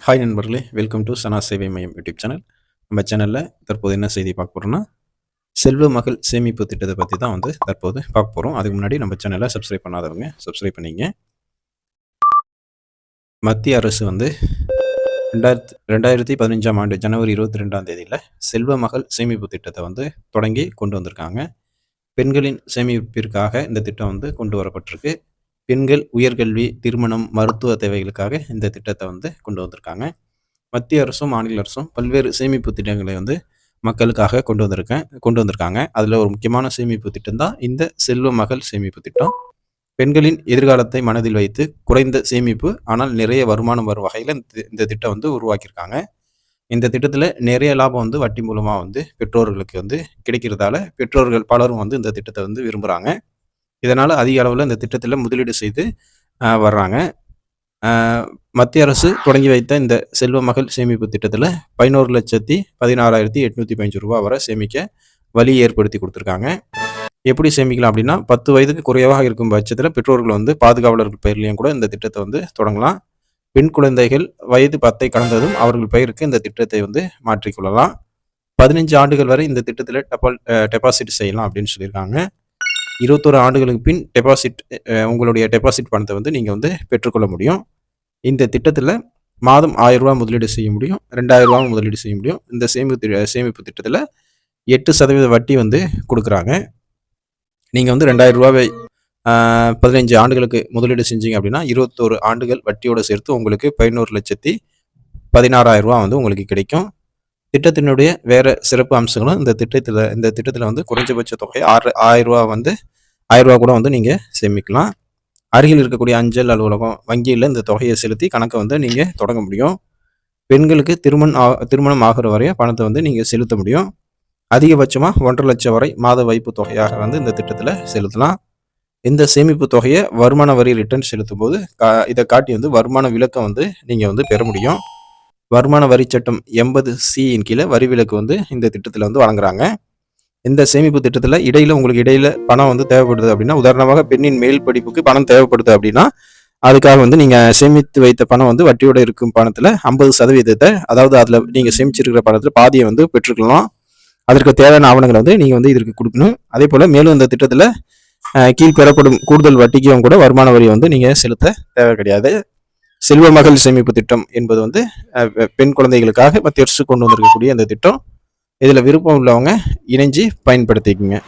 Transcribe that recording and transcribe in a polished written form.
Hi நண்பர்களே, welcome to சனா சேவை மையம் யூடியூப் சேனல். நம்ம சேனலில் தற்போது என்ன செய்தி பார்க்க போகிறோம்னா, செல்வ மகள் சேமிப்பு திட்டத்தை பற்றி தான் தற்போது பார்க்க போகிறோம். அதுக்கு முன்னாடி நம்ம சேனலை சப்ஸ்கிரைப் பண்ணாதவங்க சப்ஸ்கிரைப் பண்ணிங்க. மத்திய அரசு 2015ஆம் ஆண்டு ஜனவரி 22ஆம் தேதியில் செல்வ மகள் சேமிப்பு திட்டத்தை தொடங்கி கொண்டு வந்திருக்காங்க. பெண்களின் சேமிப்பிற்காக இந்த திட்டம் கொண்டு வரப்பட்டிருக்கு. பெண்கள் உயர்கல்வி, திருமணம், மருத்துவ தேவைகளுக்காக இந்த திட்டத்தை கொண்டு வந்திருக்காங்க. மத்திய அரசும் மாநில அரசும் பல்வேறு சேமிப்பு திட்டங்களை மக்களுக்காக கொண்டு வந்திருக்காங்க. அதில் ஒரு முக்கியமான சேமிப்பு திட்டம் தான் இந்த செல்வ மகள் சேமிப்பு திட்டம். பெண்களின் எதிர்காலத்தை மனதில் வைத்து குறைந்த சேமிப்பு ஆனால் நிறைய வருமானம் வரும் வகையில் இந்த திட்டம் உருவாக்கியிருக்காங்க. இந்த திட்டத்தில் நிறைய லாபம் வட்டி மூலமாக பெற்றோர்களுக்கு கிடைக்கிறதால பெற்றோர்கள் பலரும் இந்த திட்டத்தை விரும்புகிறாங்க. இதனால் அதிக அளவில் இந்த திட்டத்தில் முதலீடு செய்து வர்றாங்க. மத்திய அரசு தொடங்கி வைத்த இந்த செல்வ மகள் சேமிப்பு திட்டத்தில் 11,16,815 ரூபா வரை சேமிக்க வழி ஏற்படுத்தி கொடுத்துருக்காங்க. எப்படி சேமிக்கலாம் அப்படின்னா, 10 வயதுக்கு குறைவாக இருக்கும் பட்சத்தில் பெற்றோர்கள் பாதுகாவலர்கள் பெயர்லையும் கூட இந்த திட்டத்தை தொடங்கலாம். பெண் குழந்தைகள் வயது 10ஐ கடந்ததும் அவர்கள் பெயருக்கு இந்த திட்டத்தை மாற்றிக்கொள்ளலாம். 15 ஆண்டுகள் வரை இந்த திட்டத்தில் டெபாசிட் செய்யலாம் அப்படின்னு சொல்லியிருக்காங்க. 21 ஆண்டுகளுக்கு பின் உங்களுடைய டெபாசிட் பணத்தை நீங்கள் பெற்றுக்கொள்ள முடியும். இந்த திட்டத்தில் மாதம் 1000 ரூபா முதலீடு செய்ய முடியும், 2000 ரூபா முதலீடு செய்ய முடியும். இந்த சேமிப்பு திட்டத்தில் 8% வட்டி கொடுக்குறாங்க. நீங்கள் 2000 ரூபாவை 15 ஆண்டுகளுக்கு முதலீடு செஞ்சீங்க அப்படின்னா 21 ஆண்டுகள் வட்டியோடு சேர்த்து உங்களுக்கு 11,16,000 ரூபா உங்களுக்கு கிடைக்கும். திட்டத்தினுடைய வேறு சிறப்பு அம்சங்களும் இந்த திட்டத்தில் குறைஞ்சபட்ச தொகை 1000 ரூபா 1000 ரூபா கூட நீங்கள் சேமிக்கலாம். அருகில் இருக்கக்கூடிய அஞ்சல் அலுவலகம், வங்கியில் இந்த தொகையை செலுத்தி கணக்கை நீங்கள் தொடங்க முடியும். பெண்களுக்கு திருமணம் ஆகிற வரைய பணத்தை நீங்கள் செலுத்த முடியும். அதிகபட்சமாக 1,50,000 லட்சம் வரை மாத வைப்பு தொகையாக இந்த திட்டத்தில் செலுத்தலாம். இந்த சேமிப்பு தொகையை வருமான வரி ரிட்டர்ன் செலுத்தும் போது இதை காட்டி வருமான விலக்கம் நீங்கள் பெற முடியும். வருமான வரி சட்டம் 80C கீழே வரி விலக்கு இந்த திட்டத்தில் வழங்குறாங்க. இந்த சேமிப்பு திட்டத்தில் உங்களுக்கு இடையில பணம் தேவைப்படுது அப்படின்னா, உதாரணமாக பெண்ணின் மேல் படிப்புக்கு பணம் தேவைப்படுது அப்படின்னா, அதுக்காக நீங்கள் சேமித்து வைத்த பணம் வட்டியோடு இருக்கும் பணத்தில் 50%, அதாவது அதில் நீங்கள் சேமிச்சிருக்கிற பணத்தில் பாதியை பெற்றுக்கலாம். அதற்கு தேவையான ஆவணங்களை நீங்கள் இதற்கு கொடுக்கணும். அதே போல் மேலும் இந்த திட்டத்தில் கீழ் பெறப்படும் கூடுதல் வட்டிக்கும் கூட வருமான வரியை நீங்கள் செலுத்த தேவை கிடையாது. செல்வ மகள் சேமிப்பு திட்டம் என்பது பெண் குழந்தைகளுக்காக மத்திய அரசு கொண்டு வந்திருக்கக்கூடிய இந்த திட்டம். இதில் விருப்பம் உள்ளவங்க இணைஞ்சு பயன்படுத்திக்கங்க.